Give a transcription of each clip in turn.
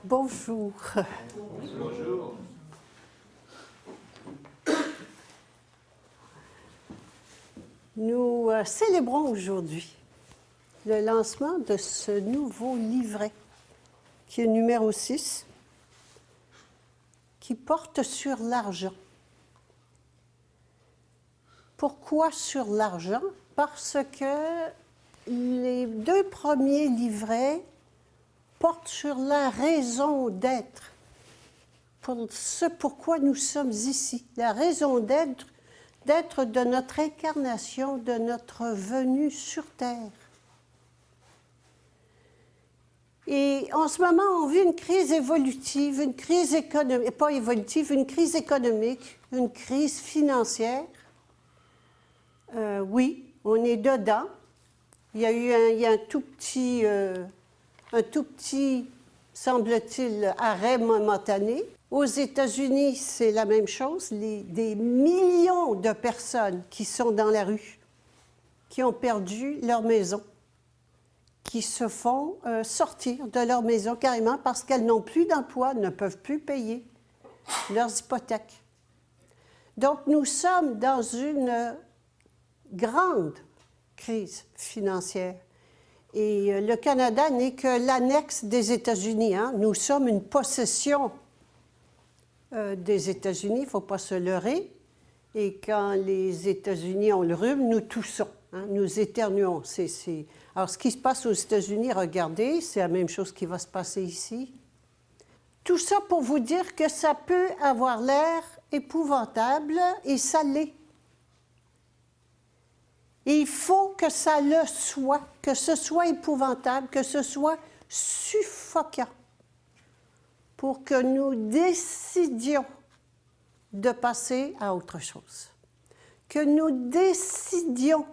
Bonjour. Bonjour. Nous célébrons aujourd'hui le lancement de ce nouveau livret, qui est numéro 6, qui porte sur l'argent. Pourquoi sur l'argent? Parce que les 2 premiers livrets portent sur la raison d'être, pour ce pourquoi nous sommes ici, la raison d'être de notre incarnation, de notre venue sur Terre. Et en ce moment, on vit une crise évolutive, une crise économique, pas évolutive, une crise économique, une crise financière. Oui, on est dedans. Il y a eu un tout petit, semble-t-il, arrêt momentané. Aux États-Unis, c'est la même chose. Des millions de personnes qui sont dans la rue, qui ont perdu leur maison, qui se font sortir de leur maison carrément parce qu'elles n'ont plus d'emploi, ne peuvent plus payer leurs hypothèques. Donc, nous sommes dans une grande crise financière. Et le Canada n'est que l'annexe des États-Unis. Hein? Nous sommes une possession des États-Unis, il ne faut pas se leurrer. Et quand les États-Unis ont le rhume, nous toussons, hein? Nous éternuons. Alors, ce qui se passe aux États-Unis, regardez, c'est la même chose qui va se passer ici. Tout ça pour vous dire que ça peut avoir l'air épouvantable, et ça l'est. Et il faut que ça le soit, que ce soit épouvantable, que ce soit suffocant, pour que nous décidions de passer à autre chose. Que nous décidions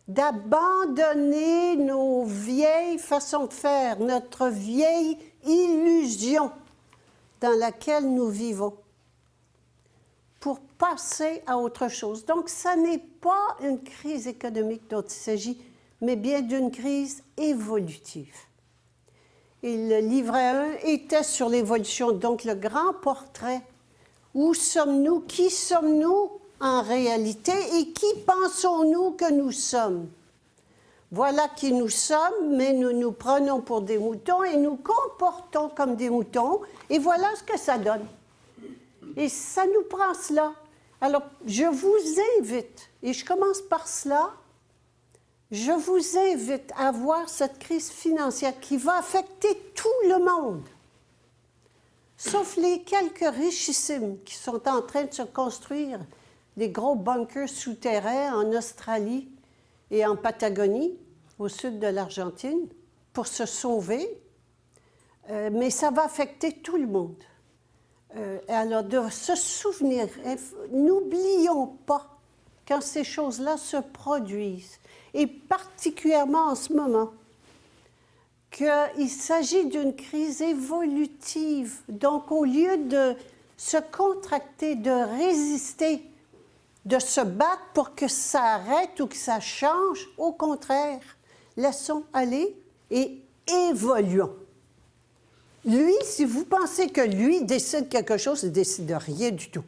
d'abandonner nos vieilles façons de faire, notre vieille illusion dans laquelle nous vivons, pour passer à autre chose. Donc, ça n'est pas une crise économique dont il s'agit, mais bien d'une crise évolutive. Et le livret 1 était sur l'évolution, donc le grand portrait. Où sommes-nous? Qui sommes-nous en réalité? Et qui pensons-nous que nous sommes? Voilà qui nous sommes, mais nous nous prenons pour des moutons et nous comportons comme des moutons, et voilà ce que ça donne. Et ça nous prend cela. Alors, je vous invite, et je commence par cela, je vous invite à voir cette crise financière qui va affecter tout le monde, sauf les quelques richissimes qui sont en train de se construire des gros bunkers souterrains en Australie et en Patagonie, au sud de l'Argentine, pour se sauver. Mais ça va affecter tout le monde. Alors, de se souvenir, n'oublions pas quand ces choses-là se produisent, et particulièrement en ce moment, qu'il s'agit d'une crise évolutive. Donc, au lieu de se contracter, de résister, de se battre pour que ça arrête ou que ça change, au contraire, laissons aller et évoluons. Lui, si vous pensez que lui décide quelque chose, il ne décide de rien du tout.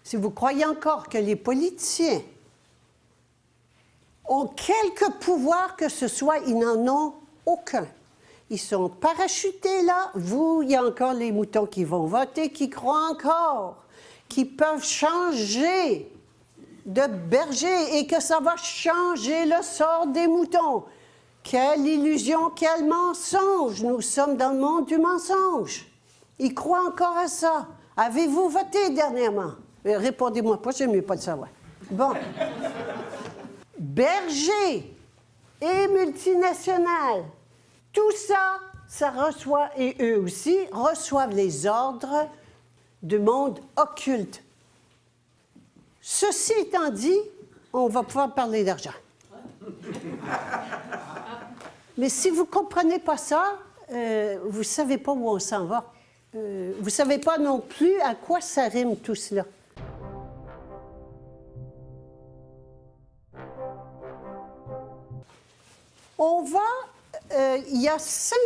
Si vous croyez encore que les politiciens ont quelque pouvoir que ce soit, ils n'en ont aucun. Ils sont parachutés là. Vous, il y a encore les moutons qui vont voter, qui croient encore, qui peuvent changer de berger et que ça va changer le sort des moutons. Quelle illusion, quel mensonge! Nous sommes dans le monde du mensonge. Ils croient encore à ça. Avez-vous voté dernièrement? Répondez-moi pas, j'aime mieux pas le savoir. Bon. Berger et multinationales, tout ça, ça reçoit, et eux aussi, reçoivent les ordres du monde occulte. Ceci étant dit, on va pouvoir parler d'argent. Mais si vous ne comprenez pas ça, vous ne savez pas où on s'en va. Vous ne savez pas non plus à quoi ça rime tout cela. On va... il y a 5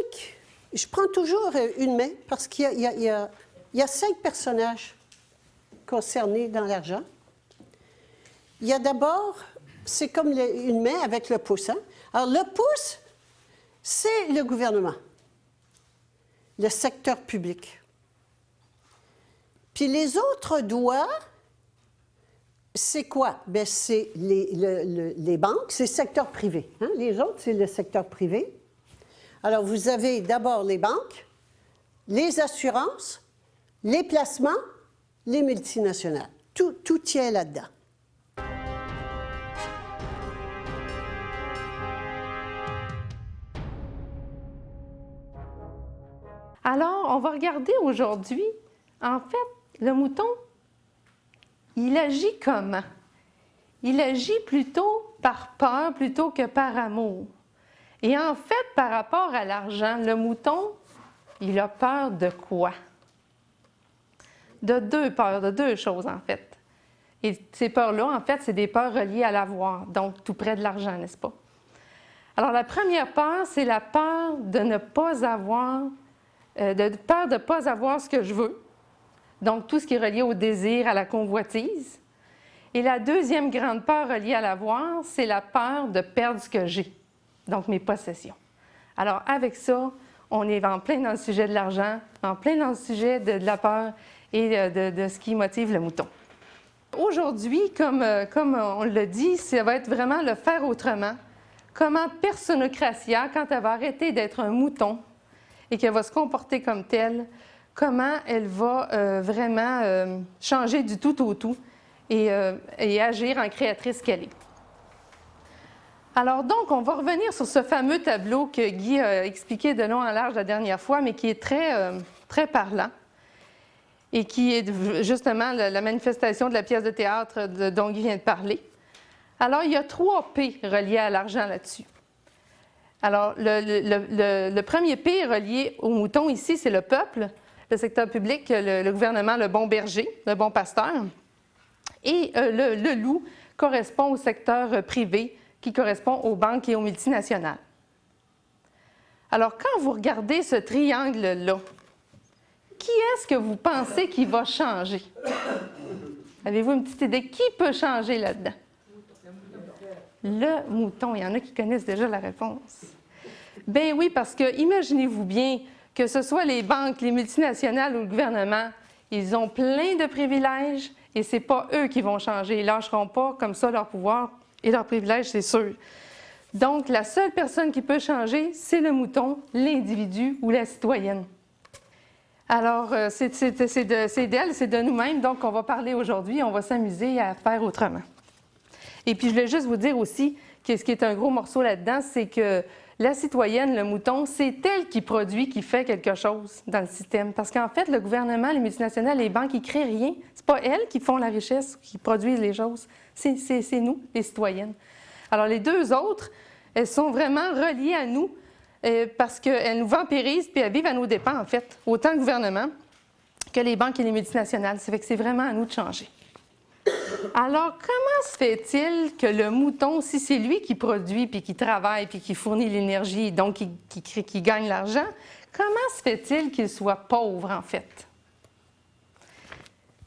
Je prends toujours une main parce qu'il y a 5 personnages concernés dans l'argent. Il y a d'abord, c'est comme une main avec le pouce. Hein? Alors, le pouce, c'est le gouvernement, le secteur public. Puis les autres doigts, c'est quoi? Bien, c'est les banques, c'est le secteur privé. Hein? Les autres, c'est le secteur privé. Alors, vous avez d'abord les banques, les assurances, les placements, les multinationales. Tout tient là-dedans. Alors, on va regarder aujourd'hui, en fait, le mouton, il agit comment? Il agit plutôt par peur plutôt que par amour. Et en fait, par rapport à l'argent, le mouton, il a peur de quoi? De deux peurs, de deux choses, en fait. Et ces peurs-là, en fait, c'est des peurs reliées à l'avoir, donc tout près de l'argent, n'est-ce pas? Alors, la première peur, c'est la peur de ne pas avoir, peur de ne pas avoir ce que je veux. Donc, tout ce qui est relié au désir, à la convoitise. Et la deuxième grande peur reliée à l'avoir, c'est la peur de perdre ce que j'ai, donc mes possessions. Alors, avec ça, on est en plein dans le sujet de l'argent, en plein dans le sujet de la peur et de ce qui motive le mouton. Aujourd'hui, comme on l'a dit, ça va être vraiment le faire autrement. Comment Personocratia, quand elle va arrêter d'être un mouton et qu'elle va se comporter comme telle, comment elle va vraiment changer du tout au tout et agir en créatrice qu'elle est. Alors donc, on va revenir sur ce fameux tableau que Guy a expliqué de long en large la dernière fois, mais qui est très parlant et qui est justement la manifestation de la pièce de théâtre dont Guy vient de parler. Alors, il y a 3 P reliés à l'argent là-dessus. Alors, le premier P relié au mouton ici, c'est le peuple, le secteur public, le gouvernement, le bon berger, le bon pasteur. Et le loup correspond au secteur privé, qui correspond aux banques et aux multinationales. Alors, quand vous regardez ce triangle-là, qui est-ce que vous pensez qui va changer? Avez-vous une petite idée? Qui peut changer là-dedans? Le mouton. Il y en a qui connaissent déjà la réponse. Ben oui, parce que imaginez-vous bien que ce soit les banques, les multinationales ou le gouvernement, ils ont plein de privilèges et ce n'est pas eux qui vont changer. Ils ne lâcheront pas comme ça leur pouvoir et leurs privilèges, c'est sûr. Donc, la seule personne qui peut changer, c'est le mouton, l'individu ou la citoyenne. Alors, c'est d'elle, c'est de nous-mêmes, donc on va parler aujourd'hui, on va s'amuser à faire autrement. Et puis, je voulais juste vous dire aussi que ce qui est un gros morceau là-dedans, c'est que la citoyenne, le mouton, c'est elle qui produit, qui fait quelque chose dans le système. Parce qu'en fait, le gouvernement, les multinationales, les banques, ils ne créent rien. Ce n'est pas elles qui font la richesse, qui produisent les choses. C'est nous, les citoyennes. Alors, les deux autres, elles sont vraiment reliées à nous parce qu'elles nous vampirisent puis elles vivent à nos dépens, en fait, autant le gouvernement que les banques et les multinationales. Ça fait que c'est vraiment à nous de changer. Alors, comment se fait-il que le mouton, si c'est lui qui produit, puis qui travaille, puis qui fournit l'énergie, donc qui gagne l'argent, comment se fait-il qu'il soit pauvre, en fait?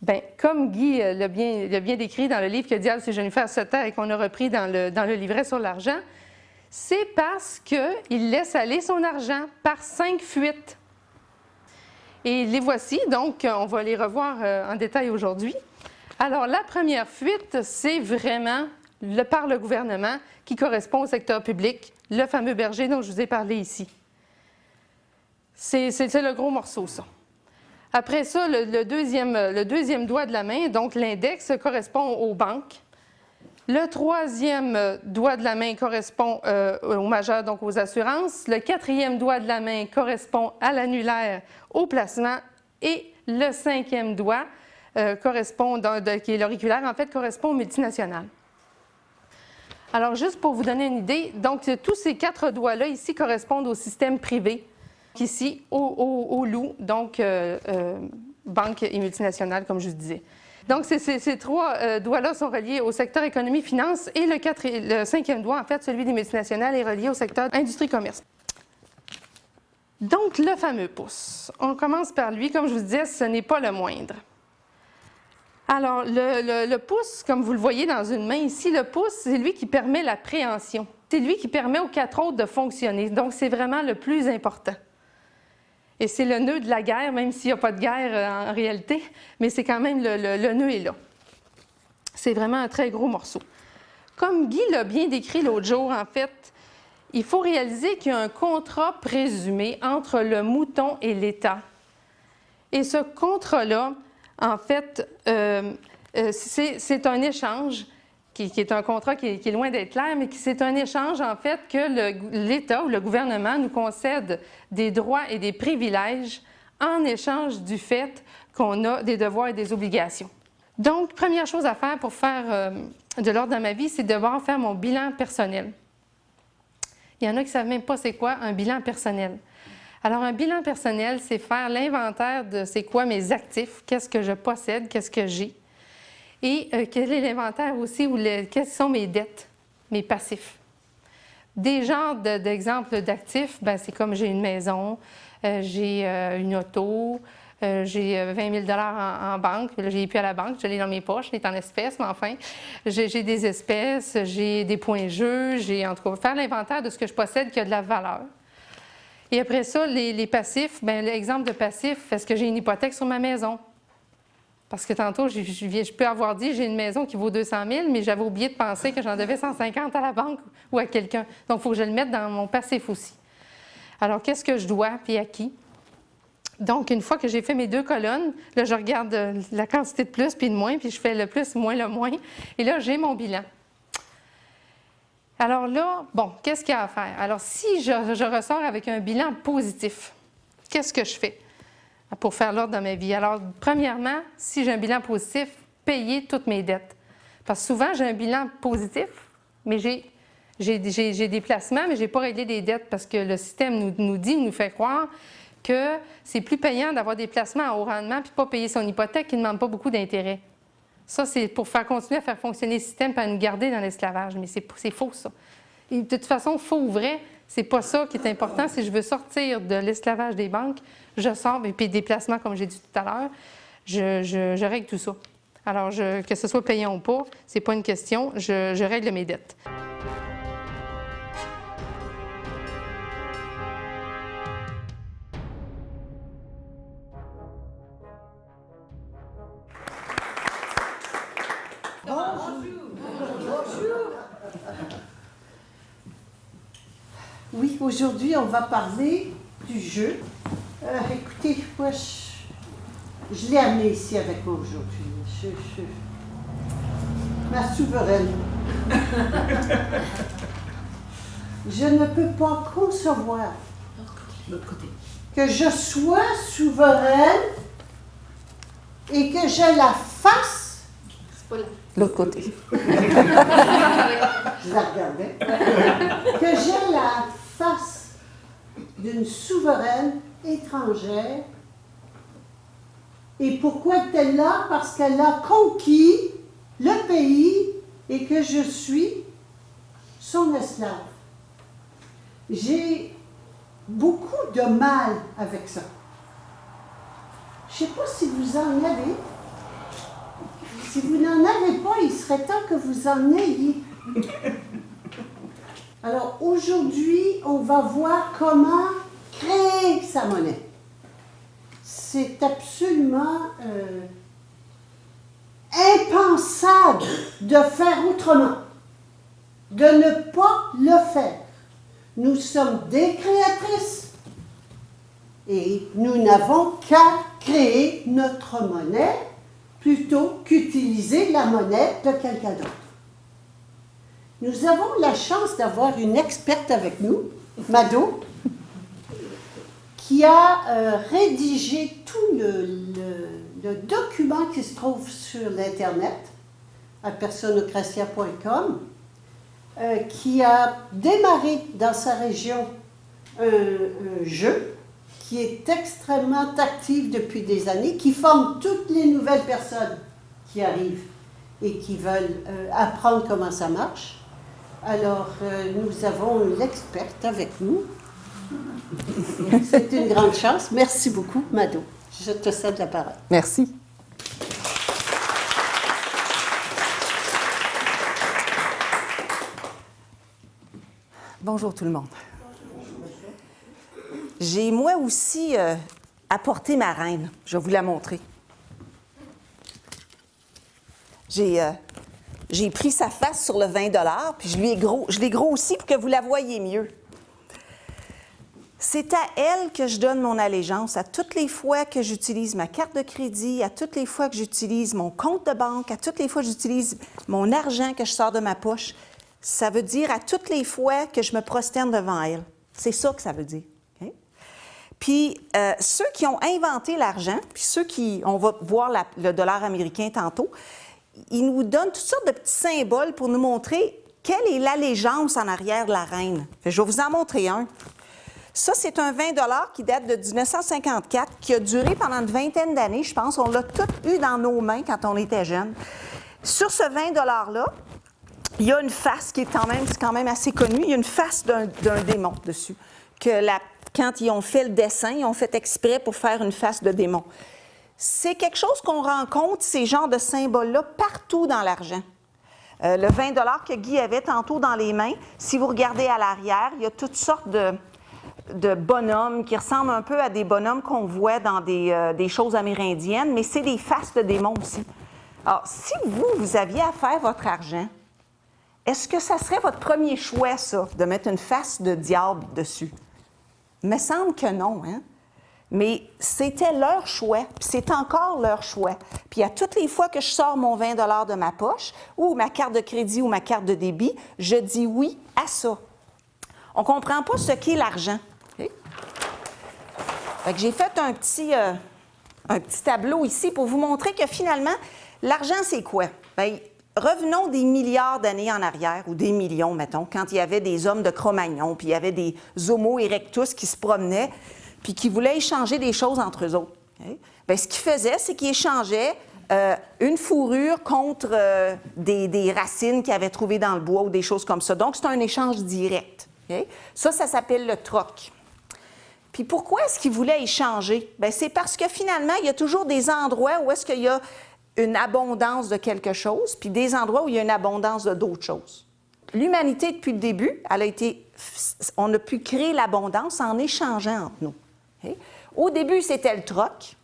Bien, comme Guy l'a bien décrit dans le livre que Diable, c'est Jennifer Sutter et qu'on a repris dans le livret sur l'argent, c'est parce qu'il laisse aller son argent par 5 fuites. Et les voici, donc on va les revoir en détail aujourd'hui. Alors, la première fuite, c'est vraiment par le gouvernement qui correspond au secteur public, le fameux berger dont je vous ai parlé ici. C'est le gros morceau, ça. Après ça, le deuxième doigt de la main, donc l'index, correspond aux banques. Le troisième doigt de la main correspond au majeur, donc aux assurances. Le quatrième doigt de la main correspond à l'annulaire, au placement. Et le cinquième doigt, qui est l'auriculaire, en fait, correspond aux multinationales. Alors, juste pour vous donner une idée, donc tous ces 4 doigts-là ici correspondent au système privé, ici au loup, donc banques et multinationales, comme je vous disais. Donc, ces 3 doigts-là sont reliés au secteur économie-finance et le 5e doigt, en fait, celui des multinationales, est relié au secteur industrie-commerce. Donc, le fameux pouce. On commence par lui. Comme je vous disais, ce n'est pas le moindre. Alors, le pouce, comme vous le voyez dans une main ici, le pouce, c'est lui qui permet la préhension. C'est lui qui permet aux 4 autres de fonctionner. Donc, c'est vraiment le plus important. Et c'est le nœud de la guerre, même s'il n'y a pas de guerre en réalité, mais c'est quand même le nœud est là. C'est vraiment un très gros morceau. Comme Guy l'a bien décrit l'autre jour, en fait, il faut réaliser qu'il y a un contrat présumé entre le mouton et l'État. Et ce contrat-là, en fait, c'est un échange qui est un contrat qui est loin d'être clair, mais c'est un échange, en fait, que l'État ou le gouvernement nous concède des droits et des privilèges en échange du fait qu'on a des devoirs et des obligations. Donc, première chose à faire pour faire de l'ordre dans ma vie, c'est de devoir faire mon bilan personnel. Il y en a qui ne savent même pas c'est quoi un bilan personnel. Alors, un bilan personnel, c'est faire l'inventaire de c'est quoi mes actifs, qu'est-ce que je possède, qu'est-ce que j'ai. Et quel est l'inventaire aussi, ou quelles sont mes dettes, mes passifs. Des genres d'exemples d'actifs, ben, c'est comme j'ai une maison, j'ai une auto, j'ai 20 000 en banque, là, je n'ai plus à la banque, je l'ai dans mes poches, je l'ai en espèces, mais enfin, j'ai des espèces, j'ai des points jeux, j'ai en tout cas faire l'inventaire de ce que je possède qui a de la valeur. Et après ça, les passifs, bien, l'exemple de passif, est-ce que j'ai une hypothèque sur ma maison? Parce que tantôt, je peux avoir dit, j'ai une maison qui vaut 200 000, mais j'avais oublié de penser que j'en devais 150 à la banque ou à quelqu'un. Donc, il faut que je le mette dans mon passif aussi. Alors, qu'est-ce que je dois, puis à qui? Donc, une fois que j'ai fait mes 2 colonnes, là, je regarde la quantité de plus puis de moins, puis je fais le plus moins le moins. Et là, j'ai mon bilan. Alors là, bon, qu'est-ce qu'il y a à faire? Alors, si je ressors avec un bilan positif, qu'est-ce que je fais pour faire l'ordre dans ma vie? Alors, premièrement, si j'ai un bilan positif, payer toutes mes dettes. Parce que souvent, j'ai un bilan positif, mais j'ai des placements, mais je n'ai pas réglé des dettes parce que le système nous fait croire que c'est plus payant d'avoir des placements à haut rendement puis de ne pas payer son hypothèque qui ne demande pas beaucoup d'intérêt. Ça, c'est pour continuer à faire fonctionner le système et à nous garder dans l'esclavage. Mais c'est faux, ça. Et de toute façon, faux ou vrai, c'est pas ça qui est important. Si je veux sortir de l'esclavage des banques, je sors, et puis des placements, comme j'ai dit tout à l'heure, je règle tout ça. Alors, que ce soit payant ou pas, c'est pas une question, je règle mes dettes. Oui, aujourd'hui, on va parler du jeu. Écoutez, moi, je l'ai amené ici avec moi aujourd'hui. Ma souveraine. Je ne peux pas concevoir que je sois souveraine et que je la fasse. C'est pas là. L'autre côté. Je la regardais. Que je la fasse d'une souveraine étrangère. Et pourquoi est-elle là? Parce qu'elle a conquis le pays et que je suis son esclave. J'ai beaucoup de mal avec ça. Je ne sais pas si vous en avez. Si vous n'en avez pas, il serait temps que vous en ayez. Alors aujourd'hui, on va voir comment créer sa monnaie. C'est absolument impensable de faire autrement, de ne pas le faire. Nous sommes des créatrices et nous n'avons qu'à créer notre monnaie plutôt qu'utiliser la monnaie de quelqu'un d'autre. Nous avons la chance d'avoir une experte avec nous, Mado, qui a rédigé tout le document qui se trouve sur l'Internet, à personocratia.com, qui a démarré dans sa région un jeu qui est extrêmement actif depuis des années, qui forme toutes les nouvelles personnes qui arrivent et qui veulent apprendre comment ça marche. Alors, nous avons l'experte avec nous C'est une grande chance. Merci beaucoup, Mado. Je te cède la parole. Merci. Bonjour tout le monde. J'ai moi aussi apporté ma reine. Je vais vous la montrer. J'ai pris sa face sur le 20 $, puis je l'ai grossi pour que vous la voyiez mieux. C'est à elle que je donne mon allégeance à toutes les fois que j'utilise ma carte de crédit, à toutes les fois que j'utilise mon compte de banque, à toutes les fois que j'utilise mon argent que je sors de ma poche. Ça veut dire à toutes les fois que je me prosterne devant elle. C'est ça que ça veut dire. Okay? Puis, ceux qui ont inventé l'argent, puis ceux qui, on va voir le dollar américain tantôt, ils nous donnent toutes sortes de petits symboles pour nous montrer quelle est l'allégeance en arrière de la reine. Je vais vous en montrer un. Ça, c'est un 20 $ qui date de 1954, qui a duré pendant une vingtaine d'années, je pense. On l'a tout eu dans nos mains quand on était jeunes. Sur ce 20 $-là, il y a une face qui est quand même assez connue. Il y a une face d'un démon dessus. Quand ils ont fait le dessin, ils ont fait exprès pour faire une face de démon. C'est quelque chose qu'on rencontre, ces genres de symboles-là, partout dans l'argent. Le 20 $ que Guy avait tantôt dans les mains, si vous regardez à l'arrière, il y a toutes sortes de bonhommes qui ressemblent un peu à des bonhommes qu'on voit dans des choses amérindiennes, mais c'est des faces de démons aussi. Alors, si vous aviez à faire votre argent, est-ce que ça serait votre premier choix, ça, de mettre une face de diable dessus? Il me semble que non, hein? Mais c'était leur choix, puis c'est encore leur choix. Puis à toutes les fois que je sors mon 20 $ de ma poche, ou ma carte de crédit ou ma carte de débit, je dis oui à ça. On ne comprend pas ce qu'est l'argent. Okay? Fait que j'ai fait un petit tableau ici pour vous montrer que finalement, l'argent, c'est quoi? Bien, revenons des milliards d'années en arrière, ou des millions, mettons, quand il y avait des hommes de Cro-Magnon, puis il y avait des Homo erectus qui se promenaient, puis qui voulaient échanger des choses entre eux autres. Okay? Bien, ce qu'ils faisaient, c'est qu'ils échangeaient une fourrure contre des racines qu'ils avaient trouvées dans le bois ou des choses comme ça. Donc, c'est un échange direct. Okay? Ça s'appelle le troc. Puis pourquoi est-ce qu'ils voulaient échanger? Bien, c'est parce que finalement, il y a toujours des endroits où est-ce qu'il y a une abondance de quelque chose, puis des endroits où il y a une abondance d'autres choses. L'humanité, depuis le début, on a pu créer l'abondance en échangeant entre nous. Okay? Au début, c'était le troc.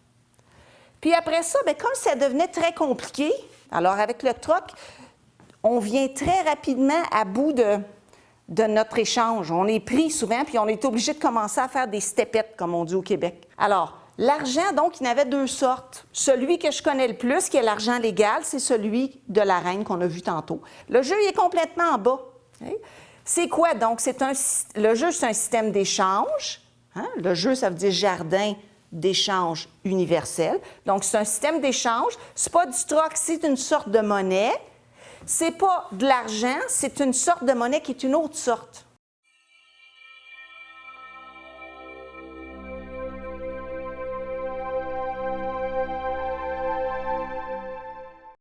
Puis après ça, bien, comme ça devenait très compliqué, alors avec le troc, on vient très rapidement à bout de notre échange. On est pris souvent, puis on est obligé de commencer à faire des stepettes, comme on dit au Québec. Alors, l'argent, donc, il y en avait deux sortes. Celui que je connais le plus, qui est l'argent légal, c'est celui de la reine qu'on a vu tantôt. Le jeu, il est complètement en bas. Okay? C'est quoi, donc? Le jeu, c'est un système d'échange. Hein? Le jeu, ça veut dire jardin d'échange universel. Donc, c'est un système d'échange. Ce n'est pas du troc, c'est une sorte de monnaie. Ce n'est pas de l'argent, c'est une sorte de monnaie qui est une autre sorte.